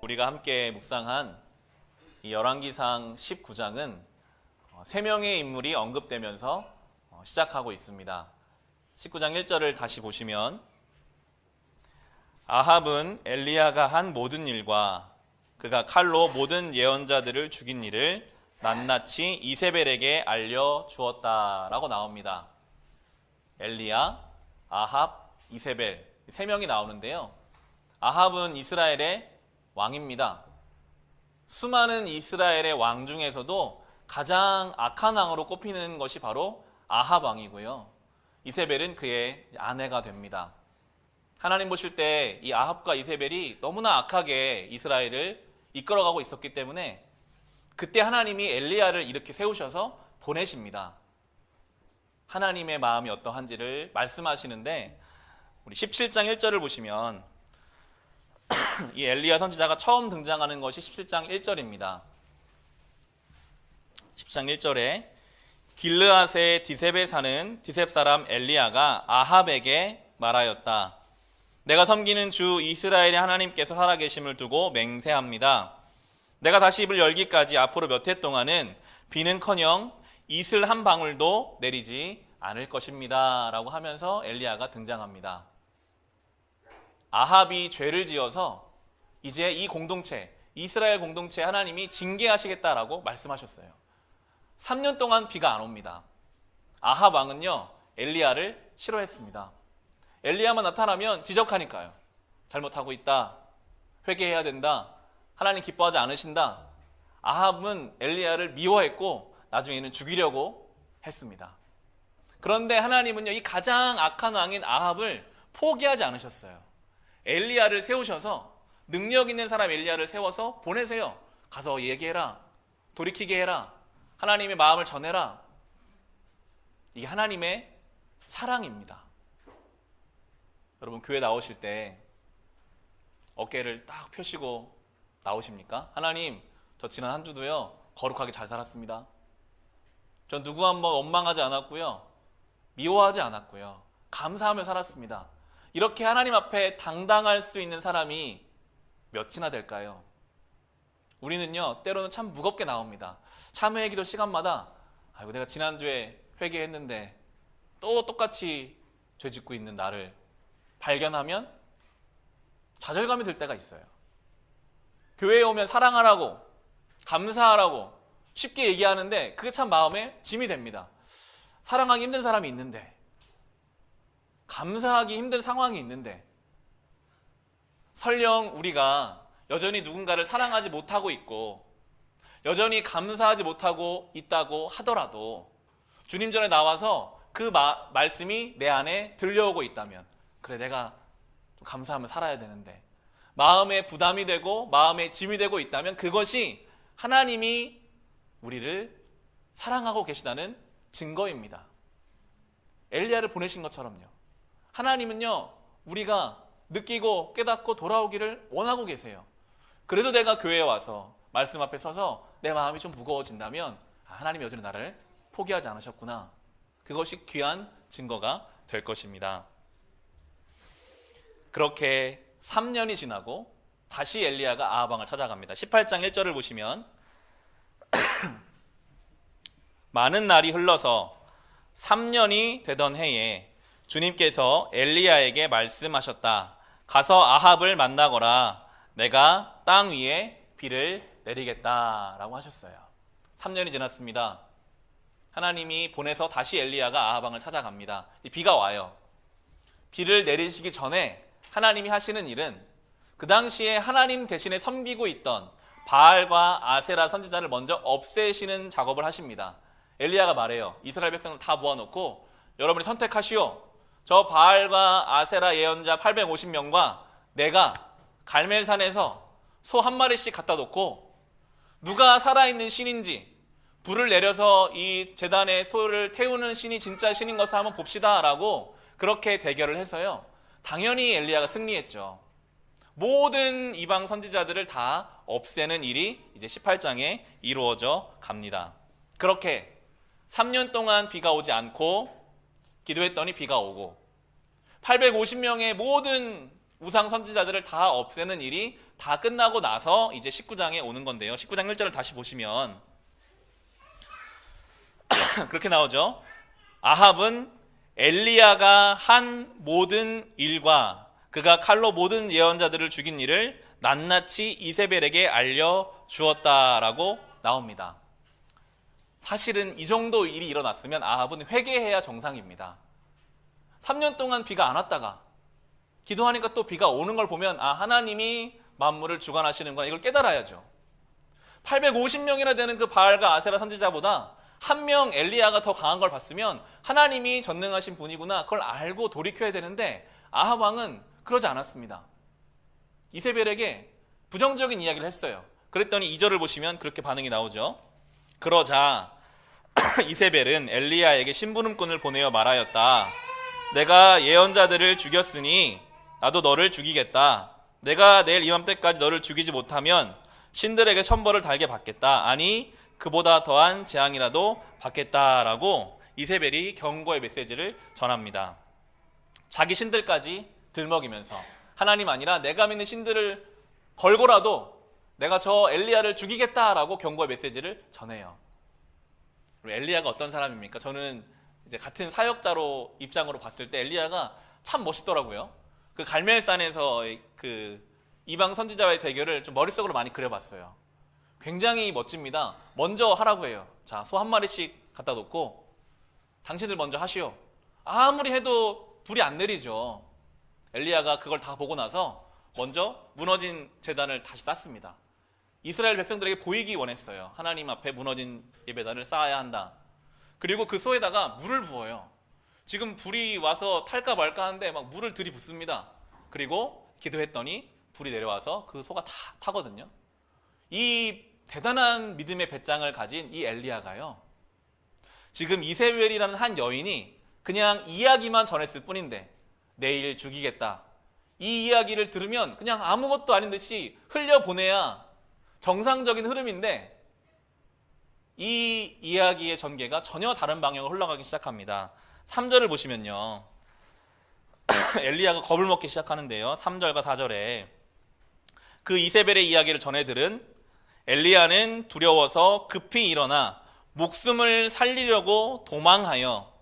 우리가 함께 묵상한 이 열왕기상 19장은 세 명의 인물이 언급되면서 시작하고 있습니다. 19장 1절을 다시 보시면 아합은 엘리야가 한 모든 일과 그가 칼로 모든 예언자들을 죽인 일을 낱낱이 이세벨에게 알려주었다라고 나옵니다. 엘리야, 아합, 이세벨 세 명이 나오는데요. 아합은 이스라엘의 왕입니다. 수많은 이스라엘의 왕 중에서도 가장 악한 왕으로 꼽히는 것이 바로 아합 왕이고요. 이세벨은 그의 아내가 됩니다. 하나님 보실 때 이 아합과 이세벨이 너무나 악하게 이스라엘을 이끌어가고 있었기 때문에 그때 하나님이 엘리야를 이렇게 세우셔서 보내십니다. 하나님의 마음이 어떠한지를 말씀하시는데 우리 17장 1절을 보시면 이 엘리야 선지자가 처음 등장하는 것이 17장 1절입니다. 10장 1절에 길르앗의 디셉에 사는 디셉 사람 엘리야가 아합에게 말하였다. 내가 섬기는 주 이스라엘의 하나님께서 살아계심을 두고 맹세합니다. 내가 다시 입을 열기까지 앞으로 몇 해 동안은 비는커녕 이슬 한 방울도 내리지 않을 것입니다. 라고 하면서 엘리야가 등장합니다. 아합이 죄를 지어서 이제 이 공동체, 이스라엘 공동체 하나님이 징계하시겠다라고 말씀하셨어요. 3년 동안 비가 안 옵니다. 아합 왕은요, 엘리야를 싫어했습니다. 엘리야만 나타나면 지적하니까요. 잘못하고 있다. 회개해야 된다. 하나님 기뻐하지 않으신다. 아합은 엘리야를 미워했고 나중에는 죽이려고 했습니다. 그런데 하나님은요, 이 가장 악한 왕인 아합을 포기하지 않으셨어요. 엘리야를 세우셔서 능력 있는 사람 엘리야를 세워서 보내세요. 가서 얘기해라. 돌이키게 해라. 하나님의 마음을 전해라. 이게 하나님의 사랑입니다. 여러분 교회 나오실 때 어깨를 딱 펴시고 나오십니까? 하나님, 저 지난 한 주도요 거룩하게 잘 살았습니다. 전 누구 한번 원망하지 않았고요, 미워하지 않았고요, 감사하며 살았습니다. 이렇게 하나님 앞에 당당할 수 있는 사람이 몇이나 될까요? 우리는요 때로는 참 무겁게 나옵니다. 참회의 기도 시간마다 아이고 내가 지난주에 회개했는데 또 똑같이 죄 짓고 있는 나를 발견하면 좌절감이 들 때가 있어요. 교회에 오면 사랑하라고 감사하라고 쉽게 얘기하는데 그게 참 마음에 짐이 됩니다. 사랑하기 힘든 사람이 있는데, 감사하기 힘든 상황이 있는데, 설령 우리가 여전히 누군가를 사랑하지 못하고 있고 여전히 감사하지 못하고 있다고 하더라도 주님 전에 나와서 그 말씀이 내 안에 들려오고 있다면, 그래 내가 좀 감사하며 살아야 되는데, 마음에 부담이 되고 마음에 짐이 되고 있다면 그것이 하나님이 우리를 사랑하고 계시다는 증거입니다. 엘리야를 보내신 것처럼요, 하나님은요 우리가 느끼고 깨닫고 돌아오기를 원하고 계세요. 그래도 내가 교회에 와서 말씀 앞에 서서 내 마음이 좀 무거워진다면 하나님이 여전히 나를 포기하지 않으셨구나, 그것이 귀한 증거가 될 것입니다. 그렇게 3년이 지나고 다시 엘리야가 아합 왕을 찾아갑니다. 18장 1절을 보시면 많은 날이 흘러서 3년이 되던 해에 주님께서 엘리야에게 말씀하셨다. 가서 아합을 만나거라. 내가 땅 위에 비를 내리겠다라고 하셨어요. 3년이 지났습니다. 하나님이 보내서 다시 엘리야가 아합 왕을 찾아갑니다. 비가 와요. 비를 내리시기 전에 하나님이 하시는 일은 그 당시에 하나님 대신에 섬기고 있던 바알과 아세라 선지자를 먼저 없애시는 작업을 하십니다. 엘리야가 말해요. 이스라엘 백성을 다 모아놓고 여러분이 선택하시오. 저 바알과 아세라 예언자 850명과 내가 갈멜산에서 소 한 마리씩 갖다 놓고 누가 살아있는 신인지, 불을 내려서 이 제단에 소를 태우는 신이 진짜 신인 것을 한번 봅시다 라고 그렇게 대결을 해서요, 당연히 엘리야가 승리했죠. 모든 이방 선지자들을 다 없애는 일이 이제 18장에 이루어져 갑니다. 그렇게 3년 동안 비가 오지 않고 기도했더니 비가 오고 850명의 모든 우상 선지자들을 다 없애는 일이 다 끝나고 나서 이제 19장에 오는 건데요. 19장 1절을 다시 보시면 그렇게 나오죠. 아합은 엘리야가 한 모든 일과 그가 칼로 모든 예언자들을 죽인 일을 낱낱이 이세벨에게 알려주었다라고 나옵니다. 사실은 이 정도 일이 일어났으면 아합은 회개해야 정상입니다. 3년 동안 비가 안 왔다가 기도하니까 또 비가 오는 걸 보면 하나님이 만물을 주관하시는구나, 이걸 깨달아야죠. 850명이나 되는 그 바알과 아세라 선지자보다 한 명 엘리야가 더 강한 걸 봤으면 하나님이 전능하신 분이구나, 그걸 알고 돌이켜야 되는데 아합 왕은 그러지 않았습니다. 이세벨에게 부정적인 이야기를 했어요. 그랬더니 2절을 보시면 그렇게 반응이 나오죠. 그러자 이세벨은 엘리야에게 심부름꾼을 보내어 말하였다. 내가 예언자들을 죽였으니 나도 너를 죽이겠다. 내가 내일 이맘때까지 너를 죽이지 못하면 신들에게 천벌을 달게 받겠다. 아니 그보다 더한 재앙이라도 받겠다라고 이세벨이 경고의 메시지를 전합니다. 자기 신들까지 들먹이면서 하나님 아니라 내가 믿는 신들을 걸고라도 내가 저 엘리야를 죽이겠다라고 경고의 메시지를 전해요. 그리고 엘리야가 어떤 사람입니까? 저는 이제 같은 사역자로 입장으로 봤을 때 엘리야가 참 멋있더라고요. 그 갈멜산에서 그 이방 선지자와의 대결을 좀 머릿속으로 많이 그려봤어요. 굉장히 멋집니다. 먼저 하라고 해요. 자, 소 한 마리씩 갖다 놓고 당신들 먼저 하시오. 아무리 해도 불이 안 내리죠. 엘리야가 그걸 다 보고 나서 먼저 무너진 제단을 다시 쌓습니다. 이스라엘 백성들에게 보이기 원했어요. 하나님 앞에 무너진 예배단을 쌓아야 한다. 그리고 그 소에다가 물을 부어요. 지금 불이 와서 탈까 말까 하는데 막 물을 들이붓습니다. 그리고 기도했더니 불이 내려와서 그 소가 다 타거든요. 이 대단한 믿음의 배짱을 가진 이 엘리야가요, 지금 이세벨이라는 한 여인이 그냥 이야기만 전했을 뿐인데 내일 죽이겠다, 이 이야기를 들으면 그냥 아무것도 아닌 듯이 흘려보내야 정상적인 흐름인데 이 이야기의 전개가 전혀 다른 방향으로 흘러가기 시작합니다. 3절을 보시면요, 엘리야가 겁을 먹기 시작하는데요. 3절과 4절에 그 이세벨의 이야기를 전해들은 엘리야는 두려워서 급히 일어나 목숨을 살리려고 도망하여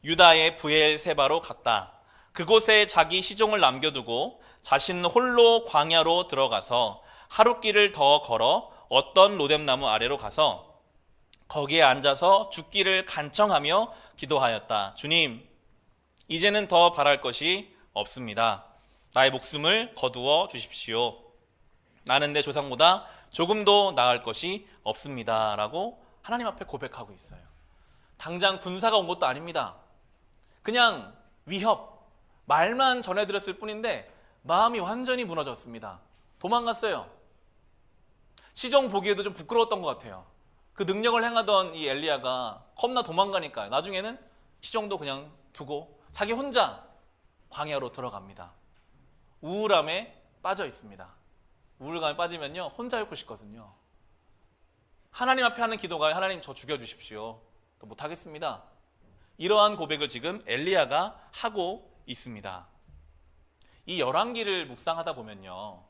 유다의 브엘세바로 갔다. 그곳에 자기 시종을 남겨두고 자신 홀로 광야로 들어가서 하룻길을 더 걸어 어떤 로뎀나무 아래로 가서 거기에 앉아서 죽기를 간청하며 기도하였다. 주님, 이제는 더 바랄 것이 없습니다. 나의 목숨을 거두어 주십시오. 나는 내 조상보다 조금도 나을 것이 없습니다. 라고 하나님 앞에 고백하고 있어요. 당장 군사가 온 것도 아닙니다. 그냥 위협, 말만 전해드렸을 뿐인데 마음이 완전히 무너졌습니다. 도망갔어요. 시종 보기에도 좀 부끄러웠던 것 같아요. 그 능력을 행하던 이 엘리야가 겁나 도망가니까 나중에는 시종도 그냥 두고 자기 혼자 광야로 들어갑니다. 우울함에 빠져 있습니다. 우울감에 빠지면요, 혼자 있고 싶거든요. 하나님 앞에 하는 기도가 하나님 저 죽여주십시오. 또 못하겠습니다. 이러한 고백을 지금 엘리야가 하고 있습니다. 이 열왕기를 묵상하다 보면요,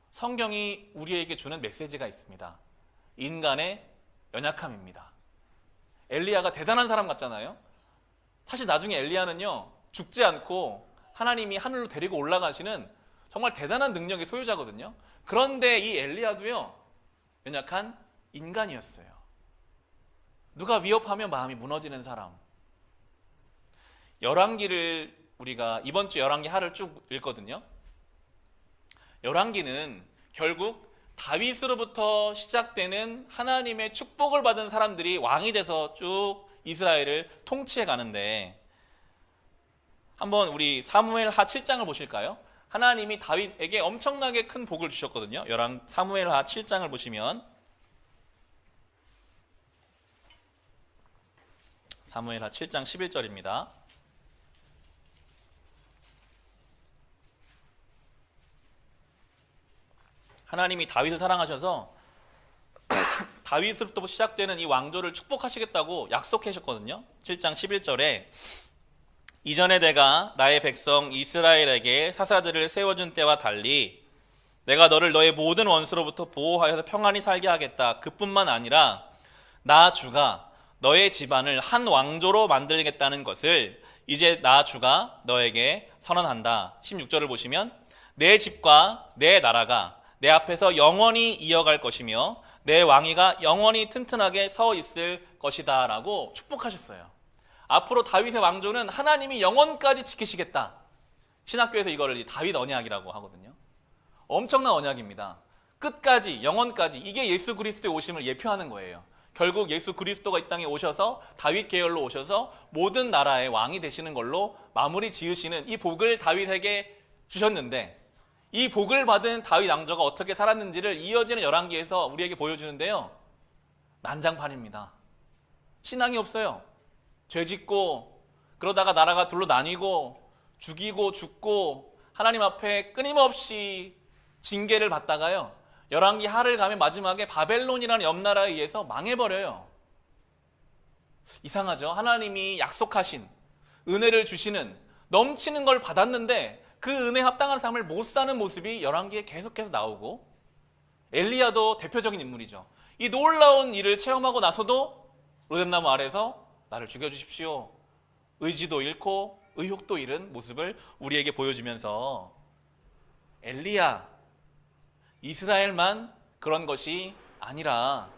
성경이 우리에게 주는 메시지가 있습니다. 인간의 연약함입니다. 엘리야가 대단한 사람 같잖아요. 사실 나중에 엘리야는요, 죽지 않고 하나님이 하늘로 데리고 올라가시는 정말 대단한 능력의 소유자거든요. 그런데 이 엘리야도요, 연약한 인간이었어요. 누가 위협하면 마음이 무너지는 사람. 열왕기를 우리가 이번 주 열왕기 하를 쭉 읽거든요. 열왕기는 결국 다윗으로부터 시작되는 하나님의 축복을 받은 사람들이 왕이 돼서 쭉 이스라엘을 통치해 가는데, 한번 우리 사무엘하 7장을 보실까요? 하나님이 다윗에게 엄청나게 큰 복을 주셨거든요. 사무엘하 7장을 보시면 사무엘하 7장 11절입니다. 하나님이 다윗을 사랑하셔서 다윗으로부터 시작되는 이 왕조를 축복하시겠다고 약속하셨거든요. 7장 11절에 이전에 내가 나의 백성 이스라엘에게 사사들을 세워준 때와 달리 내가 너를 너의 모든 원수로부터 보호하여서 평안히 살게 하겠다. 그뿐만 아니라 나 주가 너의 집안을 한 왕조로 만들겠다는 것을 이제 나 주가 너에게 선언한다. 16절을 보시면 내 집과 내 나라가 내 앞에서 영원히 이어갈 것이며 내 왕위가 영원히 튼튼하게 서 있을 것이다 라고 축복하셨어요. 앞으로 다윗의 왕조는 하나님이 영원까지 지키시겠다. 신학교에서 이거를 다윗 언약이라고 하거든요. 엄청난 언약입니다. 끝까지, 영원까지. 이게 예수 그리스도의 오심을 예표하는 거예요. 결국 예수 그리스도가 이 땅에 오셔서 다윗 계열로 오셔서 모든 나라의 왕이 되시는 걸로 마무리 지으시는 이 복을 다윗에게 주셨는데, 이 복을 받은 다윗 왕조가 어떻게 살았는지를 이어지는 열왕기에서 우리에게 보여주는데요. 난장판입니다. 신앙이 없어요. 죄짓고 그러다가 나라가 둘로 나뉘고 죽이고 죽고 하나님 앞에 끊임없이 징계를 받다가요. 열왕기 하를 가면 마지막에 바벨론이라는 옆나라에 의해서 망해버려요. 이상하죠? 하나님이 약속하신 은혜를 주시는 넘치는 걸 받았는데 그 은혜에 합당한 삶을 못 사는 모습이 열왕기에 계속해서 나오고, 엘리야도 대표적인 인물이죠. 이 놀라운 일을 체험하고 나서도 로뎀나무 아래에서 나를 죽여주십시오. 의지도 잃고 의욕도 잃은 모습을 우리에게 보여주면서 엘리야, 이스라엘만 그런 것이 아니라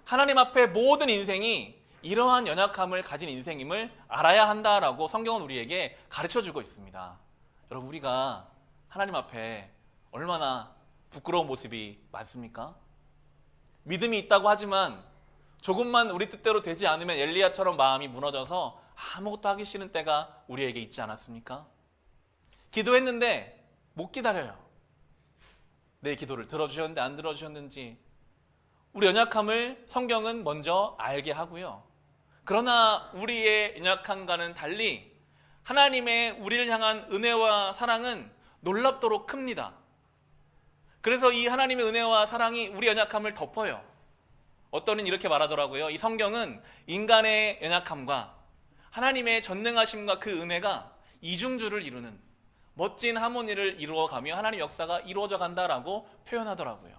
하나님 앞에 모든 인생이 이러한 연약함을 가진 인생임을 알아야 한다라고 성경은 우리에게 가르쳐주고 있습니다. 여러분, 우리가 하나님 앞에 얼마나 부끄러운 모습이 많습니까? 믿음이 있다고 하지만 조금만 우리 뜻대로 되지 않으면 엘리야처럼 마음이 무너져서 아무것도 하기 싫은 때가 우리에게 있지 않았습니까? 기도했는데 못 기다려요. 내 기도를 들어주셨는데 안 들어주셨는지. 우리 연약함을 성경은 먼저 알게 하고요. 그러나 우리의 연약함과는 달리 하나님의 우리를 향한 은혜와 사랑은 놀랍도록 큽니다. 그래서 이 하나님의 은혜와 사랑이 우리 연약함을 덮어요. 어떤 이는 이렇게 말하더라고요. 이 성경은 인간의 연약함과 하나님의 전능하심과 그 은혜가 이중주를 이루는 멋진 하모니를 이루어가며 하나님의 역사가 이루어져 간다라고 표현하더라고요.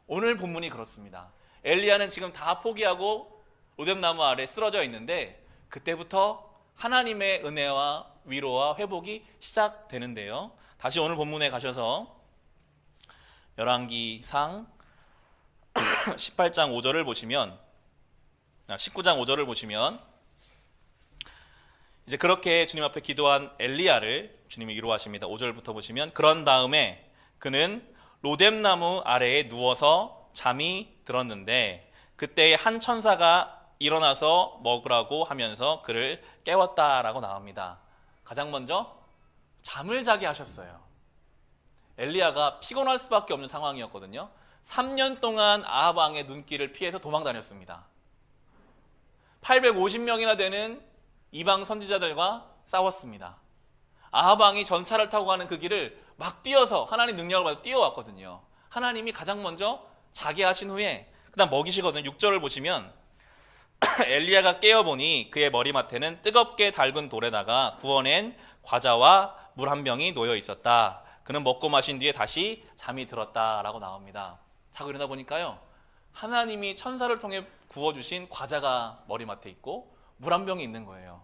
오늘 본문이 그렇습니다. 엘리야는 지금 다 포기하고 로뎀나무 아래 쓰러져 있는데 그때부터 하나님의 은혜와 위로와 회복이 시작되는데요. 다시 오늘 본문에 가셔서 열왕기상 18장 5절을 보시면 19장 5절을 보시면 이제 그렇게 주님 앞에 기도한 엘리야를 주님이 위로하십니다. 5절부터 보시면 그런 다음에 그는 로뎀나무 아래에 누워서 잠이 들었는데 그때에 한 천사가 일어나서 먹으라고 하면서 그를 깨웠다라고 나옵니다. 가장 먼저 잠을 자게 하셨어요. 엘리야가 피곤할 수밖에 없는 상황이었거든요. 3년 동안 아합 왕의 눈길을 피해서 도망 다녔습니다. 850명이나 되는 이방 선지자들과 싸웠습니다. 아합 왕이 전차를 타고 가는 그 길을 막 뛰어서 하나님 능력을 받아 뛰어왔거든요. 하나님이 가장 먼저 자게 하신 후에 그다음 먹이시거든요. 6절을 보시면 엘리야가 깨어보니 그의 머리맡에는 뜨겁게 달군 돌에다가 구워낸 과자와 물 한 병이 놓여 있었다. 그는 먹고 마신 뒤에 다시 잠이 들었다라고 나옵니다. 자고 일어나 보니까요, 하나님이 천사를 통해 구워주신 과자가 머리맡에 있고 물 한 병이 있는 거예요.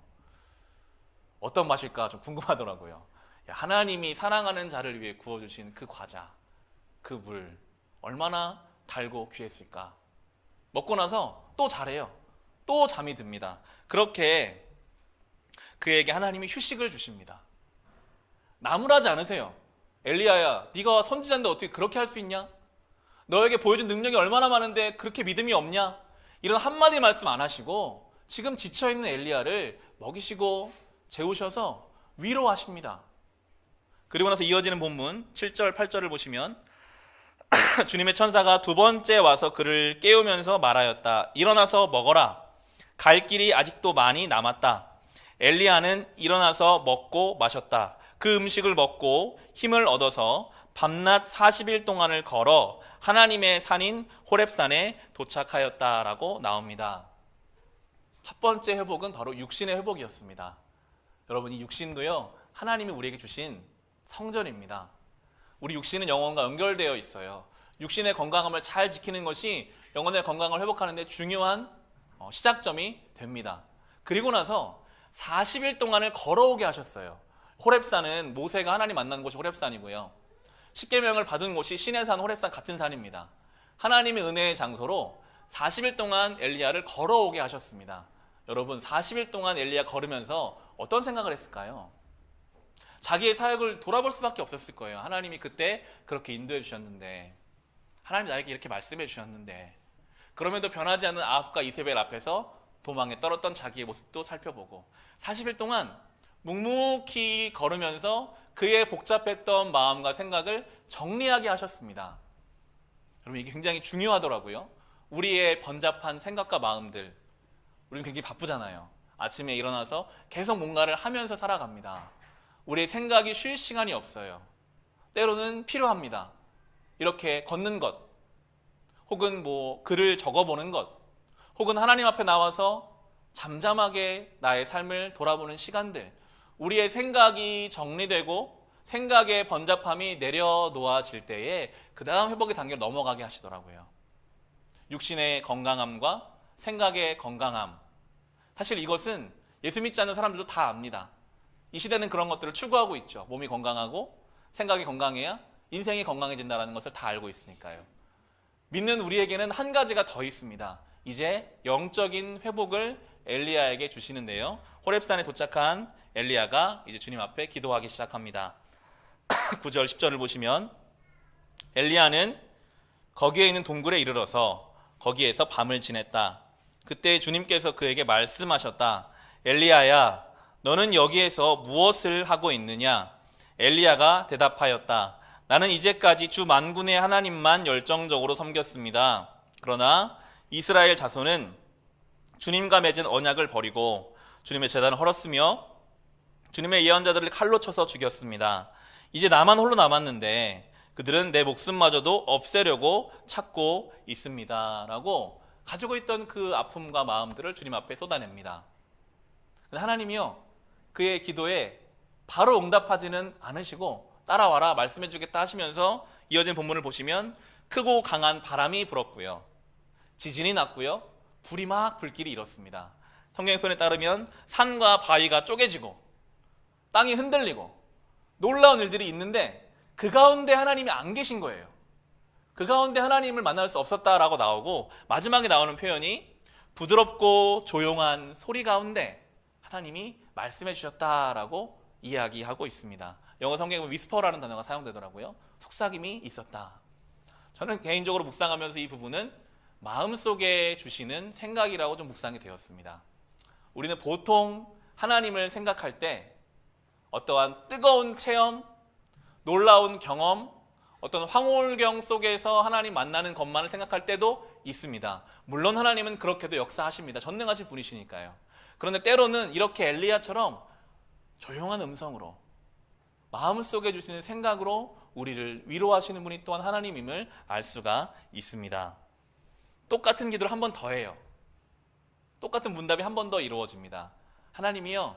어떤 맛일까 좀 궁금하더라고요. 하나님이 사랑하는 자를 위해 구워주신 그 과자, 그 물 얼마나 달고 귀했을까. 먹고 나서 또 자래요. 또 잠이 듭니다. 그렇게 그에게 하나님이 휴식을 주십니다. 나무라지 않으세요. 엘리야야, 네가 선지자인데 어떻게 그렇게 할 수 있냐? 너에게 보여준 능력이 얼마나 많은데 그렇게 믿음이 없냐? 이런 한마디 말씀 안 하시고 지금 지쳐있는 엘리야를 먹이시고 재우셔서 위로하십니다. 그리고 나서 이어지는 본문 7절 8절을 보시면 주님의 천사가 두 번째 와서 그를 깨우면서 말하였다. 일어나서 먹어라. 갈 길이 아직도 많이 남았다. 엘리야는 일어나서 먹고 마셨다. 그 음식을 먹고 힘을 얻어서 밤낮 40일 동안을 걸어 하나님의 산인 호렙산에 도착하였다라고 나옵니다. 첫 번째 회복은 바로 육신의 회복이었습니다. 여러분, 이 육신도요, 하나님이 우리에게 주신 성전입니다. 우리 육신은 영혼과 연결되어 있어요. 육신의 건강함을 잘 지키는 것이 영혼의 건강을 회복하는 데 중요한 시작점이 됩니다. 그리고 나서 40일 동안을 걸어오게 하셨어요. 호렙산은 모세가 하나님 만난 곳이 호렙산이고요. 십계명을 받은 곳이 시내산, 호렙산 같은 산입니다. 하나님의 은혜의 장소로 40일 동안 엘리야를 걸어오게 하셨습니다. 여러분, 40일 동안 엘리야 걸으면서 어떤 생각을 했을까요? 자기의 사역을 돌아볼 수밖에 없었을 거예요. 하나님이 그때 그렇게 인도해 주셨는데, 하나님이 나에게 이렇게 말씀해 주셨는데, 그럼에도 변하지 않는 아합과 이세벨 앞에서 도망에 떨었던 자기의 모습도 살펴보고 40일 동안 묵묵히 걸으면서 그의 복잡했던 마음과 생각을 정리하게 하셨습니다. 여러분, 이게 굉장히 중요하더라고요. 우리의 번잡한 생각과 마음들, 우리는 굉장히 바쁘잖아요. 아침에 일어나서 계속 뭔가를 하면서 살아갑니다. 우리의 생각이 쉴 시간이 없어요. 때로는 필요합니다. 이렇게 걷는 것, 혹은 글을 적어보는 것, 혹은 하나님 앞에 나와서 잠잠하게 나의 삶을 돌아보는 시간들, 우리의 생각이 정리되고 생각의 번잡함이 내려놓아질 때에 그 다음 회복의 단계로 넘어가게 하시더라고요. 육신의 건강함과 생각의 건강함, 사실 이것은 예수 믿지 않는 사람들도 다 압니다. 이 시대는 그런 것들을 추구하고 있죠. 몸이 건강하고 생각이 건강해야 인생이 건강해진다는 것을 다 알고 있으니까요. 믿는 우리에게는 한 가지가 더 있습니다. 이제 영적인 회복을 엘리야에게 주시는데요. 호렙산에 도착한 엘리야가 이제 주님 앞에 기도하기 시작합니다. 9절 10절을 보시면, 엘리야는 거기에 있는 동굴에 이르러서 거기에서 밤을 지냈다. 그때 주님께서 그에게 말씀하셨다. 엘리야야, 너는 여기에서 무엇을 하고 있느냐? 엘리야가 대답하였다. 나는 이제까지 주 만군의 하나님만 열정적으로 섬겼습니다. 그러나 이스라엘 자손은 주님과 맺은 언약을 버리고 주님의 제단을 헐었으며 주님의 예언자들을 칼로 쳐서 죽였습니다. 이제 나만 홀로 남았는데 그들은 내 목숨마저도 없애려고 찾고 있습니다. 라고 가지고 있던 그 아픔과 마음들을 주님 앞에 쏟아냅니다. 하나님이요, 그의 기도에 바로 응답하지는 않으시고 따라와라, 말씀해 주겠다 하시면서 이어진 본문을 보시면 크고 강한 바람이 불었고요, 지진이 났고요, 불이 막 불길이 일었습니다. 성경의 표현에 따르면 산과 바위가 쪼개지고 땅이 흔들리고 놀라운 일들이 있는데 그 가운데 하나님이 안 계신 거예요. 그 가운데 하나님을 만날 수 없었다라고 나오고, 마지막에 나오는 표현이 부드럽고 조용한 소리 가운데 하나님이 말씀해 주셨다라고 이야기하고 있습니다. 영어 성경에 보면 위스퍼라는 단어가 사용되더라고요. 속삭임이 있었다. 저는 개인적으로 묵상하면서 이 부분은 마음속에 주시는 생각이라고 좀 묵상이 되었습니다. 우리는 보통 하나님을 생각할 때 어떠한 뜨거운 체험, 놀라운 경험, 어떤 황홀경 속에서 하나님 만나는 것만을 생각할 때도 있습니다. 물론 하나님은 그렇게도 역사하십니다. 전능하신 분이시니까요. 그런데 때로는 이렇게 엘리야처럼 조용한 음성으로, 마음속에 주시는 생각으로 우리를 위로하시는 분이 또한 하나님임을 알 수가 있습니다. 똑같은 기도를 한 번 더 해요. 똑같은 문답이 한 번 더 이루어집니다. 하나님이요,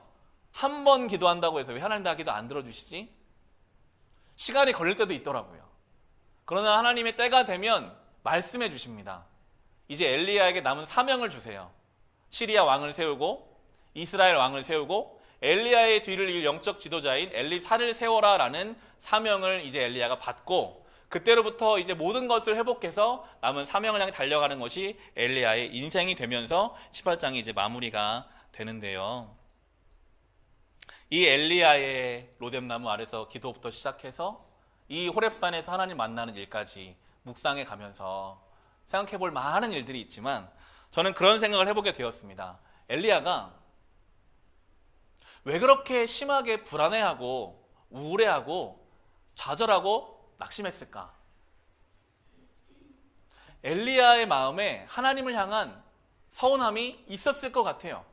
한 번 기도한다고 해서 왜 하나님 다 기도 안 들어주시지? 시간이 걸릴 때도 있더라고요. 그러나 하나님의 때가 되면 말씀해 주십니다. 이제 엘리야에게 남은 사명을 주세요. 시리아 왕을 세우고 이스라엘 왕을 세우고 엘리야의 뒤를 이을 영적 지도자인 엘리사를 세워라 라는 사명을 이제 엘리야가 받고, 그때로부터 이제 모든 것을 회복해서 남은 사명을 향해 달려가는 것이 엘리야의 인생이 되면서 18장이 이제 마무리가 되는데요. 이 엘리야의 로뎀나무 아래서 기도부터 시작해서 이 호렙산에서 하나님 만나는 일까지 묵상해 가면서 생각해 볼 많은 일들이 있지만, 저는 그런 생각을 해보게 되었습니다. 엘리야가 왜 그렇게 심하게 불안해하고 우울해하고 좌절하고 낙심했을까? 엘리야의 마음에 하나님을 향한 서운함이 있었을 것 같아요.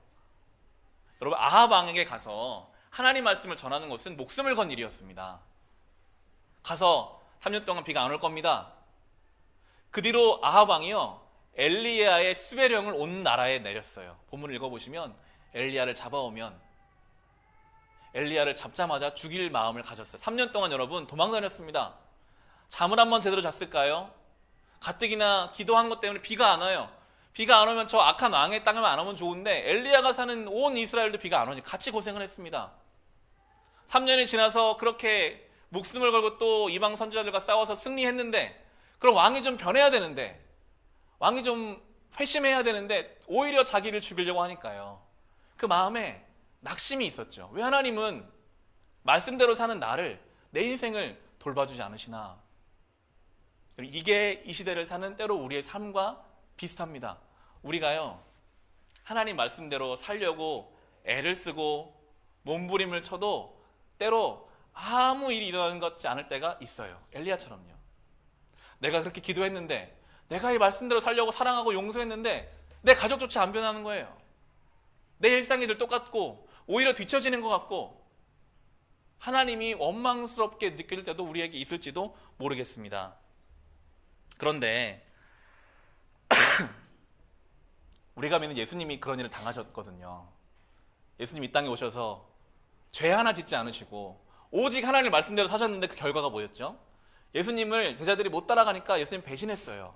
여러분, 아합 왕에게 가서 하나님 말씀을 전하는 것은 목숨을 건 일이었습니다. 가서 3년 동안 비가 안 올 겁니다. 그 뒤로 아합 왕이요, 엘리야의 수배령을 온 나라에 내렸어요. 본문을 읽어보시면 엘리야를 잡아오면 엘리야를 잡자마자 죽일 마음을 가졌어요. 3년 동안 여러분 도망다녔습니다. 잠을 한번 제대로 잤을까요? 가뜩이나 기도한 것 때문에 비가 안 와요. 비가 안 오면 저 악한 왕의 땅을 안 오면 좋은데 엘리야가 사는 온 이스라엘도 비가 안 오니 같이 고생을 했습니다. 3년이 지나서 그렇게 목숨을 걸고 또 이방 선지자들과 싸워서 승리했는데, 그럼 왕이 좀 변해야 되는데, 왕이 좀 회심해야 되는데 오히려 자기를 죽이려고 하니까요. 그 마음에 낙심이 있었죠. 왜 하나님은 말씀대로 사는 나를, 내 인생을 돌봐주지 않으시나. 이게 이 시대를 사는 때로 우리의 삶과 비슷합니다. 우리가요, 하나님 말씀대로 살려고 애를 쓰고 몸부림을 쳐도 때로 아무 일이 일어나는 것 같지 않을 때가 있어요. 엘리야처럼요. 내가 그렇게 기도했는데, 내가 이 말씀대로 살려고 사랑하고 용서했는데 내 가족조차 안 변하는 거예요. 내 일상이 늘 똑같고 오히려 뒤처지는 것 같고, 하나님이 원망스럽게 느껴질 때도 우리에게 있을지도 모르겠습니다. 그런데 우리가 믿는 예수님이 그런 일을 당하셨거든요. 예수님 이 땅에 오셔서 죄 하나 짓지 않으시고 오직 하나님의 말씀대로 사셨는데 그 결과가 뭐였죠? 예수님을 제자들이 못 따라가니까 예수님 배신했어요.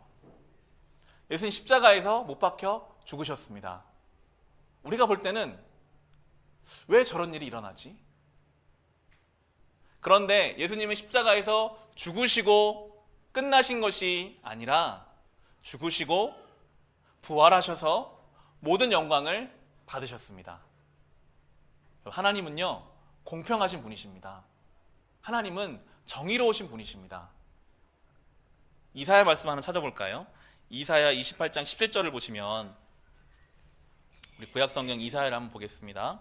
예수님 십자가에서 못 박혀 죽으셨습니다. 우리가 볼 때는 왜 저런 일이 일어나지? 그런데 예수님은 십자가에서 죽으시고 끝나신 것이 아니라 죽으시고 부활하셔서 모든 영광을 받으셨습니다. 하나님은요, 공평하신 분이십니다. 하나님은 정의로우신 분이십니다. 이사야 말씀 하나 찾아볼까요? 이사야 28장 17절을 보시면, 우리 구약성경 이사야를 한번 보겠습니다.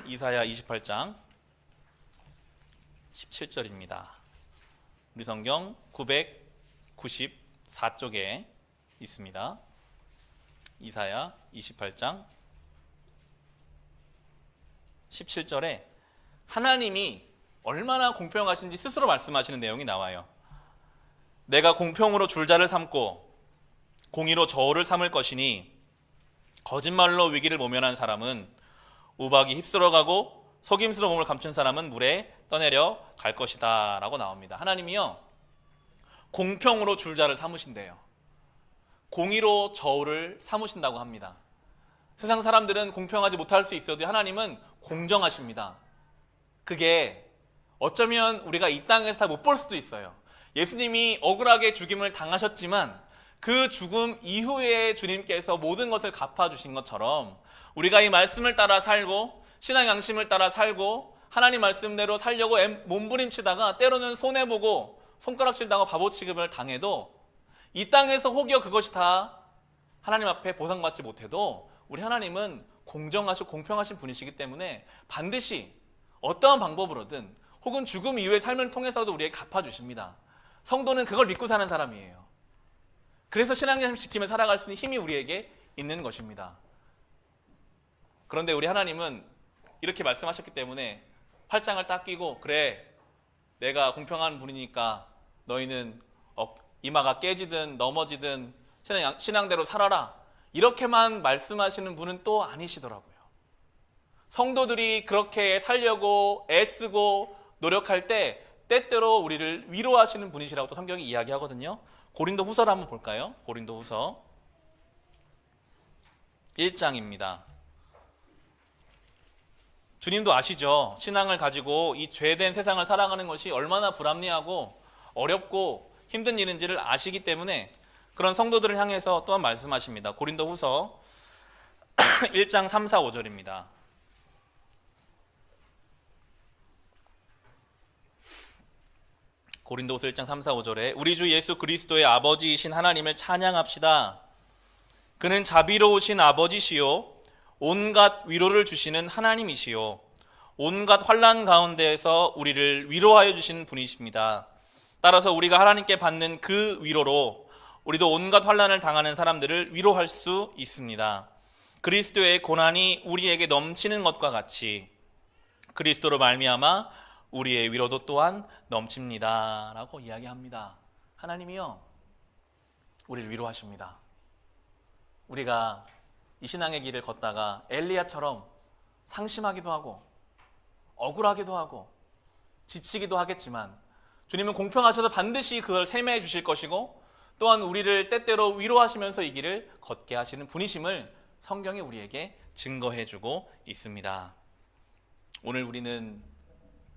이사야 28장 17절입니다. 우리 성경 994쪽에 있습니다. 이사야 28장 17절에 하나님이 얼마나 공평하신지 스스로 말씀하시는 내용이 나와요. 내가 공평으로 줄자를 삼고 공의로 저울을 삼을 것이니 거짓말로 위기를 모면한 사람은 우박이 휩쓸어가고 속임수로 몸을 감춘 사람은 물에 떠내려 갈 것이다 라고 나옵니다. 하나님이요, 공평으로 줄자를 삼으신대요. 공의로 저울을 삼으신다고 합니다. 세상 사람들은 공평하지 못할 수 있어도 하나님은 공정하십니다. 그게 어쩌면 우리가 이 땅에서 다 못 볼 수도 있어요. 예수님이 억울하게 죽임을 당하셨지만 그 죽음 이후에 주님께서 모든 것을 갚아주신 것처럼 우리가 이 말씀을 따라 살고 신앙 양심을 따라 살고 하나님 말씀대로 살려고 몸부림치다가 때로는 손해보고 손가락질 당하고 바보 취급을 당해도 이 땅에서 혹여 그것이 다 하나님 앞에 보상받지 못해도 우리 하나님은 공정하시고 공평하신 분이시기 때문에 반드시 어떠한 방법으로든 혹은 죽음 이후의 삶을 통해서도 우리에게 갚아주십니다. 성도는 그걸 믿고 사는 사람이에요. 그래서 신앙을 지키며 살아갈 수 있는 힘이 우리에게 있는 것입니다. 그런데 우리 하나님은 이렇게 말씀하셨기 때문에 팔짱을 딱 끼고, 그래, 내가 공평한 분이니까 너희는 이마가 깨지든 넘어지든 신앙대로 살아라, 이렇게만 말씀하시는 분은 또 아니시더라고요. 성도들이 그렇게 살려고 애쓰고 노력할 때 때때로 우리를 위로하시는 분이시라고 또 성경이 이야기하거든요. 고린도 후서를 한번 볼까요? 고린도 후서 1장입니다. 주님도 아시죠? 신앙을 가지고 이 죄된 세상을 살아가는 것이 얼마나 불합리하고 어렵고 힘든 일인지를 아시기 때문에 그런 성도들을 향해서 또한 말씀하십니다. 고린도 후서 1장 3, 4, 5절입니다. 고린도후서 1장 3, 4, 5절에 우리 주 예수 그리스도의 아버지이신 하나님을 찬양합시다. 그는 자비로우신 아버지시요 온갖 위로를 주시는 하나님이시요 온갖 환난 가운데에서 우리를 위로하여 주시는 분이십니다. 따라서 우리가 하나님께 받는 그 위로로 우리도 온갖 환난을 당하는 사람들을 위로할 수 있습니다. 그리스도의 고난이 우리에게 넘치는 것과 같이 그리스도로 말미암아 우리의 위로도 또한 넘칩니다 라고 이야기합니다. 하나님이요, 우리를 위로하십니다. 우리가 이 신앙의 길을 걷다가 엘리야처럼 상심하기도 하고 억울하기도 하고 지치기도 하겠지만 주님은 공평하셔서 반드시 그걸 세매해 주실 것이고 또한 우리를 때때로 위로하시면서 이 길을 걷게 하시는 분이심을 성경이 우리에게 증거해 주고 있습니다. 오늘 우리는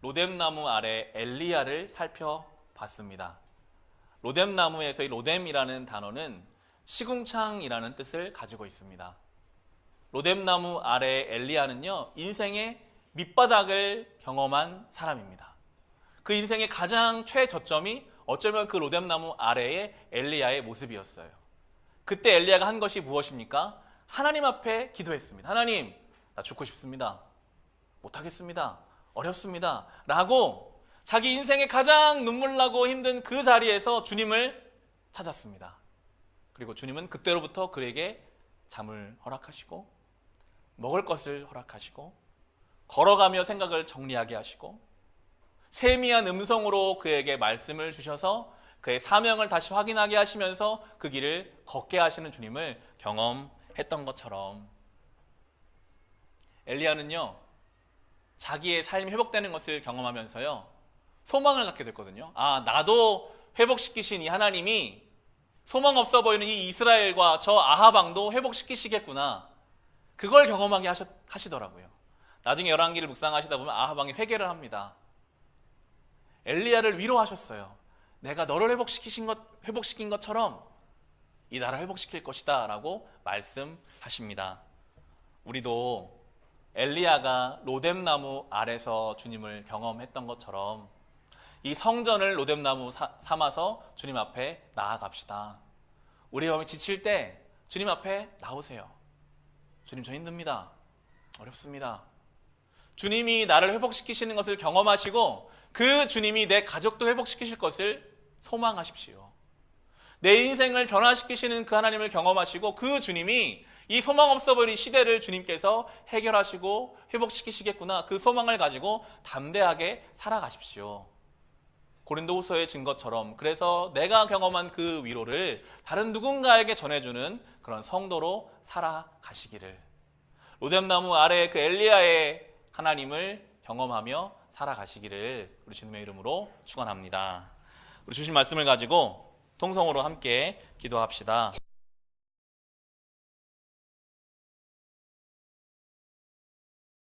로뎀나무 아래 엘리야를 살펴봤습니다. 로뎀나무에서 이 로뎀이라는 단어는 시궁창이라는 뜻을 가지고 있습니다. 로뎀나무 아래 엘리야는요, 인생의 밑바닥을 경험한 사람입니다. 그 인생의 가장 최저점이 어쩌면 그 로뎀나무 아래의 엘리야의 모습이었어요. 그때 엘리야가 한 것이 무엇입니까? 하나님 앞에 기도했습니다. 하나님, 나 죽고 싶습니다. 못하겠습니다. 어렵습니다. 라고 자기 인생의 가장 눈물나고 힘든 그 자리에서 주님을 찾았습니다. 그리고 주님은 그때로부터 그에게 잠을 허락하시고 먹을 것을 허락하시고 걸어가며 생각을 정리하게 하시고 세미한 음성으로 그에게 말씀을 주셔서 그의 사명을 다시 확인하게 하시면서 그 길을 걷게 하시는 주님을 경험했던 것처럼 엘리야는요, 자기의 삶이 회복되는 것을 경험하면서요, 소망을 갖게 됐거든요. 아, 나도 회복시키신 이 하나님이 소망 없어 보이는 이 이스라엘과 저 아합 왕도 회복시키시겠구나. 그걸 경험하게 하시더라고요. 나중에 열왕기를 묵상하시다 보면 아합 왕이 회개를 합니다. 엘리야를 위로하셨어요. 내가 너를 회복시킨 것처럼 이 나라를 회복시킬 것이다 라고 말씀하십니다. 우리도 엘리야가 로뎀나무 아래서 주님을 경험했던 것처럼 이 성전을 로뎀나무 삼아서 주님 앞에 나아갑시다. 우리 마음이 지칠 때 주님 앞에 나오세요. 주님, 저 힘듭니다. 어렵습니다. 주님이 나를 회복시키시는 것을 경험하시고 그 주님이 내 가족도 회복시키실 것을 소망하십시오. 내 인생을 변화시키시는 그 하나님을 경험하시고 그 주님이 이 소망 없어 보이는 시대를 주님께서 해결하시고 회복시키시겠구나. 그 소망을 가지고 담대하게 살아가십시오. 고린도후서의 증거처럼 그래서 내가 경험한 그 위로를 다른 누군가에게 전해주는 그런 성도로 살아가시기를, 로뎀나무 아래 그 엘리야의 하나님을 경험하며 살아가시기를 우리 주님의 이름으로 축원합니다. 우리 주신 말씀을 가지고 통성으로 함께 기도합시다.